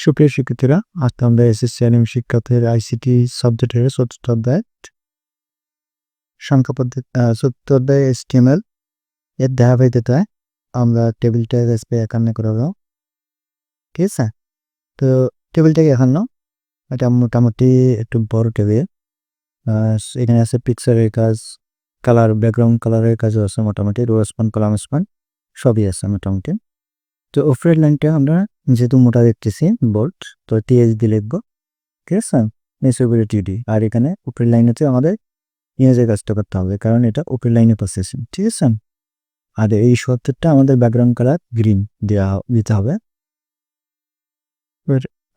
সুপ্রিয় শিক্ষার্থীরা, আজকে আমরা এসএসসি অ্যানিম শিক্ষার্থীর আইসিটি সাবজেক্টের চতুর্থ অধ্যায় সংখ্যা পদ্ধতি চতুর্থ অধ্যায় HTML এর ধারাবাহিকতায় আমরা টেবিলটা এসপি একান্ন করাবো। ঠিক আছে, তো টেবিলটাকে একান্ন, এটা মোটামুটি একটু বড় টেবিল। এখানে আছে পিকচারের কাজ, কালার, ব্যাকগ্রাউন্ড কালারের কাজও আছে, মোটামুটি রো স্পান, কলাম স্পান সবই আছে মোটামুটি। তো উপরের লাইনটা আমরা যেহেতু মোটা দেখতেছি বোল্ট, তো THD লিখবো। ঠিক আছে, মেসোবিলিটি, আর এখানে উপরের লাইনেতে আমাদের ইমেজের কাজটা করতে হবে, কারণ এটা উপরের লাইনে প্রসেসিং। ঠিক আছে, আর এই সত্তরটা আমাদের ব্যাকগ্রাউন্ড কালার গ্রিন দিতে হবে।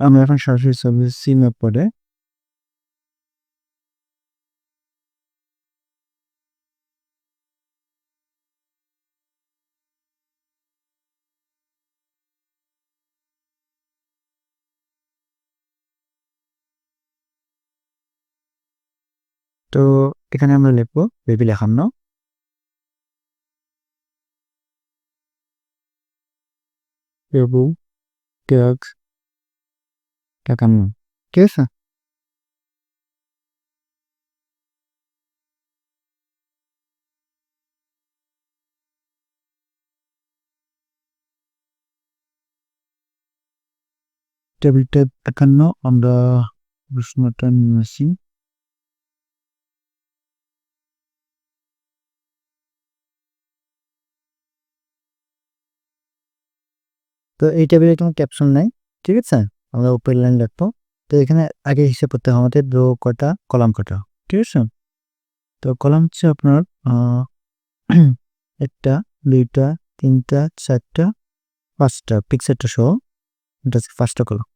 আমরা এখন সরাসরি ছবি সিম্যাপ পরে তো এখানে আমরা লিখবো বেবি লেখানো, বেবু ট্যাগ লেখানো। ঠিক আছে, টেবিলটা একান্ন আমরা প্রশ্নটা নিয়েছি। তো এই টেবিলে কোনো ক্যাপশন নাই। ঠিক আছে, আমরা উপরের লাইন লিখবো। তো এখানে আগে হিসেব করতে হবে আমাদের রো কটা, কলাম কটা। ঠিক আছে, তো কলাম হচ্ছে আপনার একটা, দুইটা, তিনটা, চারটা, পাঁচটা, পিকচারটা সহ এটা হচ্ছে পাঁচটা কলাম।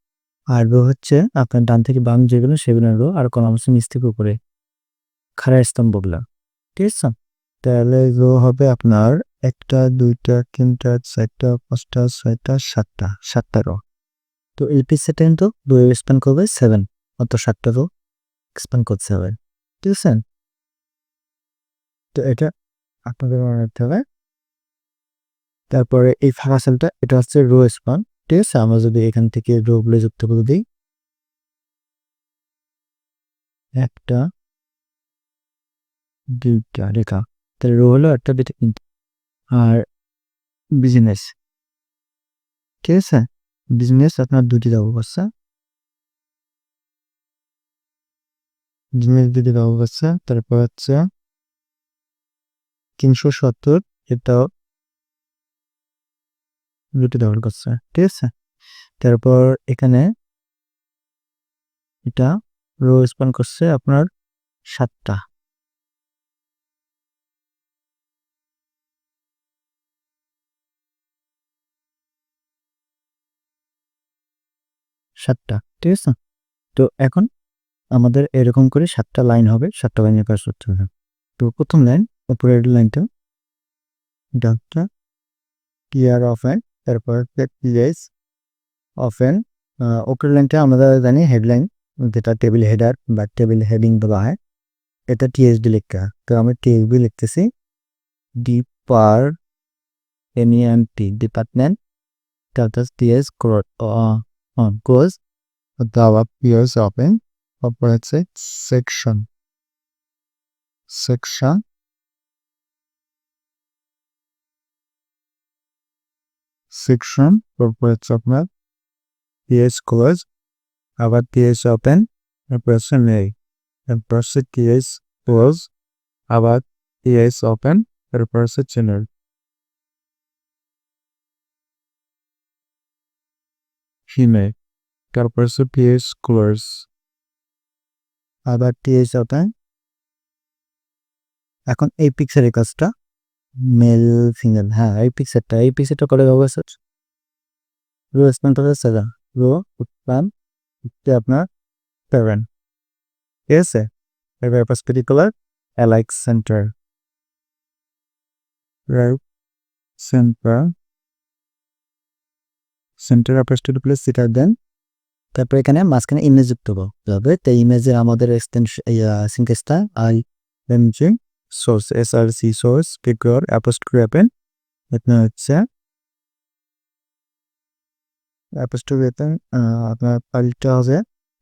আর রো হচ্ছে আপনার ডান থেকে বাম যেগুলো সেগুলো রো, আর কলাম হচ্ছে নিচ থেকে উপরে খাড়া স্তম্ভগুলা। ঠিক আছে, তাহলে রো হবে আপনার একটা, দুইটা, তিনটা, চারটা, পাঁচটা, ছয়টা, সাতটা রো। তো এই পিকচারটা কিন্তু রো এক্সপ্যান্ড করবে 7, অত 7টা রো এক্সপ্যান্ড করতে হবে। ঠিক আছে, তো এটা আপনাদের মনে রাখতে হবে। তারপরে এই ফাঁকা সেলটা, এটা হচ্ছে রো স্পান। ঠিক আছে, আমরা যদি এখান থেকে রো গুলো যুক্ত করে দিই, একটা, দুইটা রেখা, তাহলে রো হলো একটা, দুইটা, তিনটা। আর বিজনেস, ঠিক আছে, বিজনেস আপনার দুটি দেওয়া অবস্থা, বিজনেস দুটি দেওয়া অবস্থা। তারপর হচ্ছে 370, এটাও দুটি দেওয়ার অবস্থা। ঠিক আছে, তারপর এখানে এটা রো স্পান করছে আপনার 7টা, ঠিক আছে। তো এখন আমাদের এরকম করে 7টা লাইন হবে, 7টা লাইনের কাজ করতে হবে। তো প্রথম লাইন, উপরের লাইনটা ডাকটা ক্লিয়ার অফ এন, তারপর ক্লিয়ার অফ এন। উপরের লাইনটা আমরা জানি হেডলাইন, যেটা টেবিল হেডার বা টেবিল হেডিং বলা হয়, এটা THD লিখতে। তো আমি THD লিখতেছি, ডিপার্টমেন্ট, তারপর TS ক্লোজ, দাওয়া পিয়ার্স ওপেন, তারপর হচ্ছে সেকশন, সেকশন, সেকশন, তারপর হচ্ছে আপনার TS ক্লোজ, আবার TS ওপেন, তারপর হচ্ছে নেই, তারপর হচ্ছে TS ক্লোজ, আবার TS ওপেন, তারপর হচ্ছে চ্যানেল হিমে, তারপর হচ্ছে TS ক্লোজ, আবার TS ওপেন। এখন এই পিকচারের কাজটা মেল ফিমেল, হ্যাঁ এই পিকচারটা করে অবস্থা রো স্প্যান করে সেভেন, রো উৎপান হচ্ছে আপনার 7। ঠিক আছে, এবার perpendicular align center, right center, center of perpendicular সিটার দেন। তারপর এখানে মাঝখানে ইমেজ যুক্ত হবে। তো ইমেজে আমাদের এক্সটেনশন সিনকেসটা I MG source, SRC source, পিকর অ্যাপোস্ট্রফি অ্যাপেন, এটা হচ্ছে অ্যাপোস্ট্রফি আপনার ফাইলটা হবে।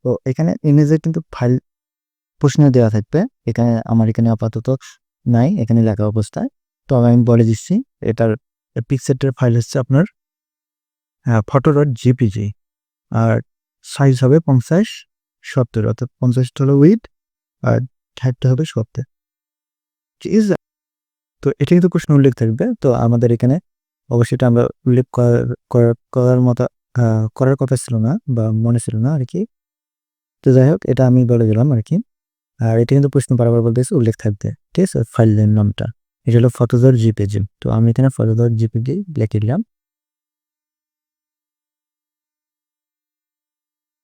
তো এখানে ইমেজে কিন্তু ফাইল প্রশ্ন দেওয়া থাকবে, এখানে আমার এখানে আপাতত নাই, এখানে লেখা অবস্থায়। তো আমি বলে দিচ্ছি, এটার পিকচারটার ফাইল হচ্ছে আপনার photo.jpg, আর সাইজ হবে 50-70, অর্থাৎ 50টা হলো উইথ আর 60টা হবে 70, ঠিক আছে। তো এটা কিন্তু প্রশ্ন উল্লেখ থাকবে। তো আমাদের এখানে অবশ্যই এটা আমরা উল্লেখ করার মতো করার কথা ছিল না বা মনে ছিল না আর কি। তো যাই হোক, এটা আমি বলে দিলাম আর কি। আর এটা কিন্তু প্রশ্ন বারবার বলতেছে উল্লেখ থাকবে, ঠিক আছে, ফাইলের নামটা। এটা হলো photo.jpg। তো আমি এখানে photo.jpg লিখে দিলাম,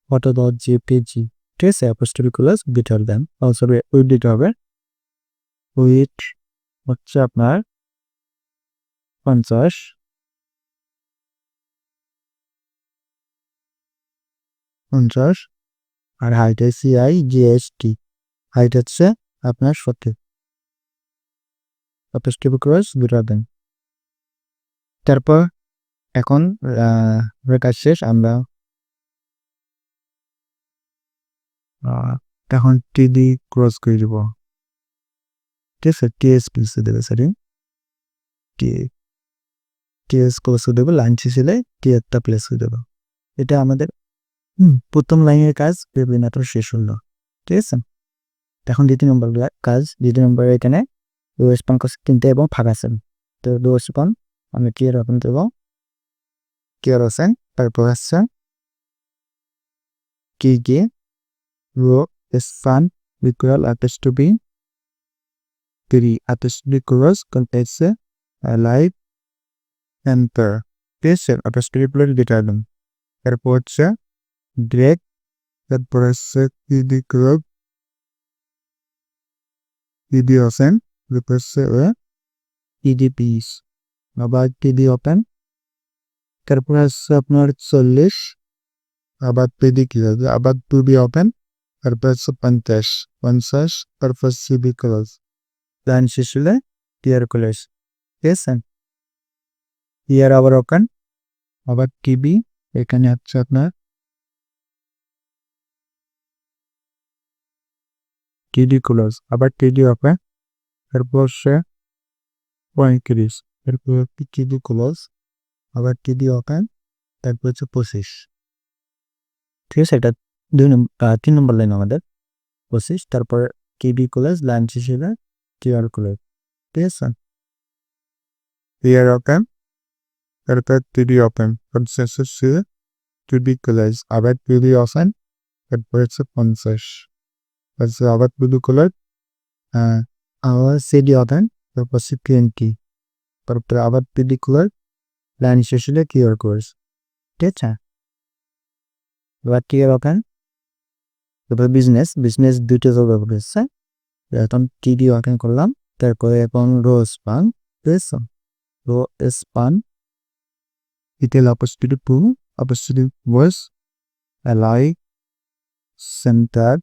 photo.jpg, ঠিক আছে। Apostrophe close greater than, sorry with দিতে হবে, উইথ হচ্ছে আপনার 50, আর হাইট CIGST, হাইট হচ্ছে আপনার 70, অ্যাপোস্ট্রফি ক্লোজ গ্রেটার দ্যান। তারপর এখন কাজ শেষ, আমরা এখন টিডি ক্রস করে দিব, ঠিক আছে। টিএস প্লেস দেবে, সরি টিএস ক্রস করে দেবো, লাইন শেষে টিএরটা প্লেস করে দেবো। এটা আমাদের প্রথম লাইনের কাজ নাটক শেষ হলো, ঠিক আছে। এখন দ্বিতীয় নম্বর কাজ, দ্বিতীয় নম্বরে এখানে রেসপন্স কিনতে এবং ফাঁকা আছেন। তো রেসপন্স আমি ক্লিয়ার ওপেন দেবো, ক্লিয়ার আছেন। তারপর আসছে কি row span equal apostrophe 3, apostrophe cross কন্টেন্টসে লাইভ এন্টার, ঠিক আছে। অ্যাপোস্ট্রফি প্লেস ডিটারমিন, এরপর হচ্ছে ড্রেগ, তারপর হচ্ছে টিডি ক্রস টিডি ওপেন, তারপর হচ্ছে টিডি পিস, আবার টিডি ওপেন, তারপর হচ্ছে আপনার 40, আবার টিডি কি হবে, আবার টুডি ওপেন, তারপর হচ্ছে 50, তারপর সিবি ক্লোজ, লাইন শেষ হলে টিয়ার ক্লোজ, ঠিক আছে। টিয়ার আবার ওপেন, আবার টিবি, এখানে হচ্ছে আপনার টিডি ক্লোজ, আবার টিডি ওপেন, তারপর হচ্ছে 35, এরপর টিডি ক্লোজ, আবার টিডি ওপেন, তারপর হচ্ছে 25, ঠিক আছে। এটা 3 নম্বর লাইন আমাদের 25, তারপর টিডি ক্লোজ, লাইন শেষ হলে টিয়ার ক্লোজ, ঠিক আছে। টিয়ার ওপেন, তারপর টিডি ওপেন, হচ্ছে টিডি ক্লোজ, আবার টিডি ওপেন, তারপর হচ্ছে 50, আচ্ছা আবার টিডি ক্লোজ, আবার সিডি ওপেন, তারপর হচ্ছে 20, তারপরে আবার টিডি ক্লোজ, লাইন শেষ হলে কিউআর কোর্স, ঠিক আছে। এবার টিয়ার ওপেন, তারপর বিজনেস দুটো ব্যবহার হচ্ছে। এখন টিডি ওপেন করলাম, তারপরে এখন রো স্পান, ঠিক আছে। রো স্পান ইটেল অপোস্ট্রফি টু অপোস্ট্রফি ভয়েস অ্যালাই সেন্টার,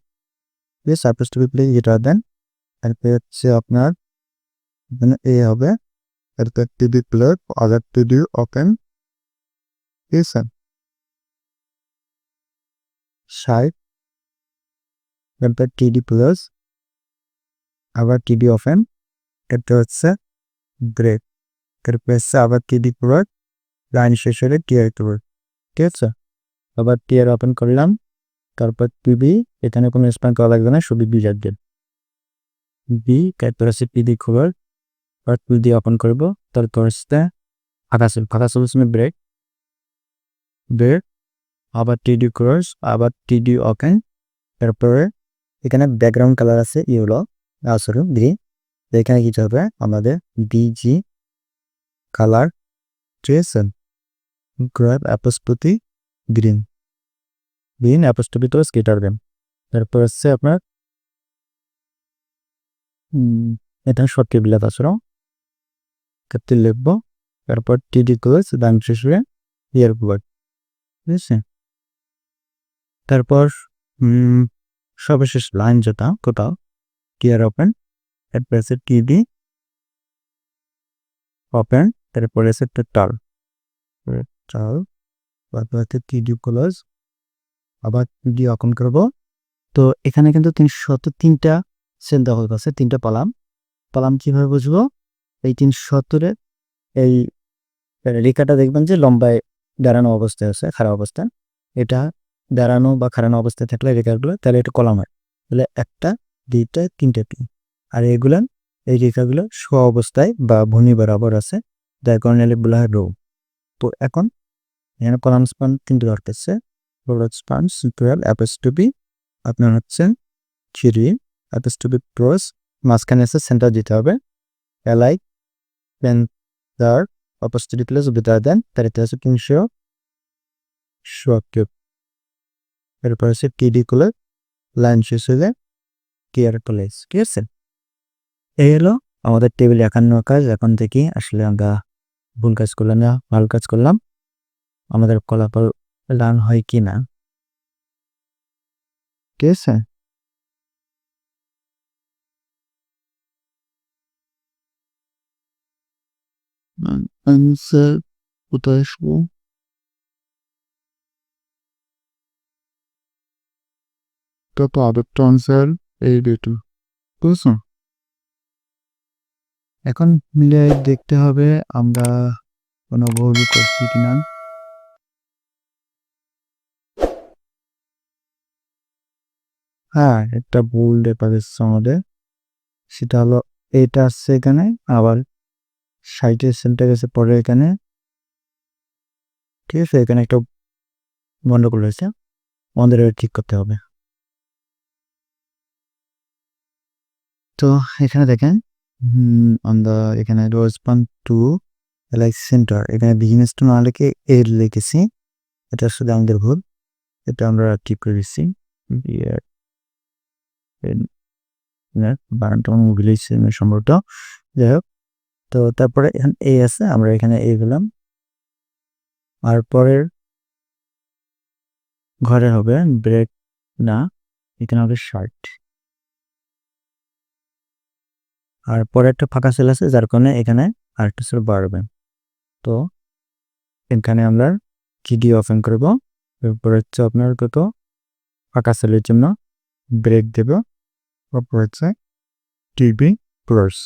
প্লেস অপোস্ট্রফি প্লেস এটা দেন। তারপরে হচ্ছে আপনার এখানে এ হবে, তারপর টিডি প্লেস, আবার টিডি ওপেন, ঠিক আছে। 60, তারপর টিডি প্লাস, আবার টিডি ওপেন, এটা হচ্ছে ব্রেক, তারপর হচ্ছে আবার টিডি প্লাস, লাইন শেষ হলে টিয়ার ক্লোজ, ঠিক আছে। আবার টিয়ার ওপেন করলাম, তারপর টিবি, এখানে কোনো স্প্যান করা লাগবে না, শুধু বি রাখবেন, বি, তারপর হচ্ছে টিডি খোলার, আর টিডি ওপেন করবো, তারপর হচ্ছে ফাঁকা সলিউশনে ব্রেক, আবার টিডি ক্লোজ, আবার টিডি ওপেন, তারপরে এখানে ব্যাকগ্রাউন্ড কালার আছে ইয়েলো, সরি গ্রিন। এখানে কিছু হবে আমাদের বিজি কালার, ঠিক আছে, গ্রেপ অ্যাপোস্ট্রফি গ্রিন, অ্যাপোস্ট্রফি তো স্কেটার দেন। তারপর হচ্ছে আপনার এখানে শর্টকে বিলাত আসলো, কাপতে লিখবো, তারপর টিডি ক্লোজ, ডান শেষে ইয়ার ব্লড, ঠিক আছে। তারপর সর্বশেষ লাইন যেটা কোথাও টিয়ার ওপেন, তারপর আছে টিডি ওপেন, তারপরে আছে টাল, তারপর হচ্ছে 3D ক্লোজ, আবার 3D ওপেন করব। তো এখানে কিন্তু 373টা সেল দেওয়া আছে, 3টা পালাম কিভাবে বুঝবো? এই 370-এর এই রেখাটা দেখবেন যে লম্বায় দাঁড়ানো অবস্থায় আছে, খাড়া অবস্থায়। এটা দাঁড়ানো বা খাড়ানো অবস্থায় থাকলে রেখাগুলো, তাহলে এটা কলাম হয়। তাহলে 1টা 2টা 3টা পি। আর এগুলো এই রেখাগুলো স্ব অবস্থায় বা ভূমি বরাবর আছে, যার কারণে বলা হয় রো। তো এখন এখানে কলাম স্পান 3টে ধরতেছে, প্রোডাক্ট স্পান সিকুয়াল অ্যাপোস্ট্রফি আপনার হচ্ছে থ্রি অ্যাপোস্ট্রফি ক্রস, মাঝখানে আছে সেন্টার দিতে হবে, অ্যালাই পেন তার অপোস্ট্রফি প্লাস বেটার দেন, তার এটা হচ্ছে 370। এরপর হচ্ছে টিডি করলে লাইন শেষ হলে কেয়ার প্লেস, ঠিক আছে? এই হলো আমাদের টেবিল 51 কাজ। এখন থেকে আসলে আমরা ভুল কাজ করলাম না, ভালো কাজ করলাম, আমাদের ফলাফল লার্ন হয় কি না, ঠিক আছে? আনসার কোথায় আসবো? তো আরেকটা আনসার এই ডেটু, বুঝছো? এখন মিলে দেখতে হবে আমরা কোনো ভুল করছি কিনা। হ্যাঁ, একটা ভুল ব্যাপার এসছে আমাদের, সেটা হলো এটা আসছে এখানে, আবার সাইটের সেলটা গেছে পরে এখানে, ঠিক আছে? এখানে একটা গন্ডগোল রয়েছে, আমাদের এটা ঠিক করতে হবে। তো এখানে দেখেন আমরা এখানে রেসপন্ড টু লাইক সেন্টার, এখানে বিজনেস টু না লিখে এর লিখেছি, এটা আসলে আমাদের ভুল, এটা আমরা ঠিক করে দিচ্ছি। বানানটা আমার ভুলে গেছি সম্ভবত, যাই হোক। তো তারপরে এখানে এ আছে, আমরা এখানে এ গেলাম, আর পরের ঘরে হবে ব্রেক না, এখানে হবে শার্ট, আর পরে একটা ফাঁকা সেল আছে, যার কারণে এখানে আরেকটা সেল বাড়বে। তো এখানে আমরা কিডি ওপেন করব, এরপর হচ্ছে আপনার কত ফাঁকা সেলের জন্য ব্রেক দেব, তারপর হচ্ছে টিবি প্লাস।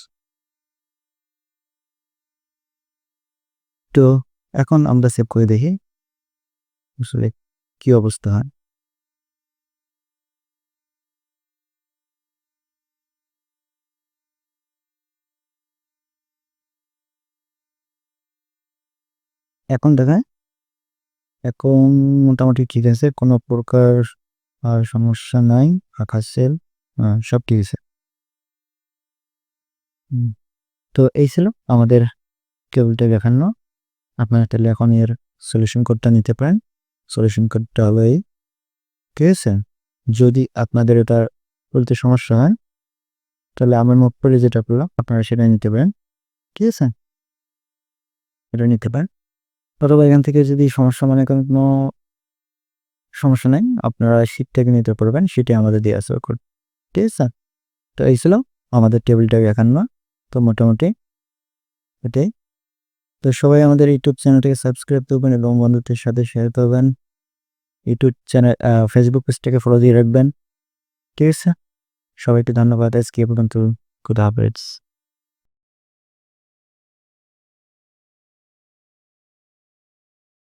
তো এখন আমরা সেভ করে দেখি আসলে কি অবস্থা হয়। এখন দেখায়, এখন মোটামুটি ঠিক আছে, কোনো প্রকার আর সমস্যা নাই, ফাঁকা সেল সব ঠিক আছে। তো এই ছিল আমাদের কেবলটা দেখানো। আপনারা তাহলে এখন এর সলিউশন কোডটা নিতে পারেন। সলিউশন কোডটা হলো এই, ঠিক আছে? যদি আপনাদের এটা বলতে সমস্যা হয়, তাহলে আমার মুখ পড়ে যেটা বললাম আপনারা সেটা নিতে পারেন, ঠিক আছে? এটা নিতে পারেন, অথবা এখান থেকে যদি সমস্যা মানে কোনো সমস্যা নেই, আপনারা শীট থেকে নিতে পারবেন, শীটে আমাদের দিয়ে আসবে কোড, ঠিক আছে? তো এই ছিল আমাদের টেবিলটা দেখানো। তো মোটামুটি এটাই। তো সবাই আমাদের ইউটিউব চ্যানেলটাকে সাবস্ক্রাইব করবেন এবং বন্ধুদের সাথে শেয়ার করবেন। ইউটিউব চ্যানেল ফেসবুক পেজটাকে ফলো দিয়ে রাখবেন, ঠিক আছে? সবাইকে ধন্যবাদ, আজকে এ পর্যন্ত। খুদা হাফেজ।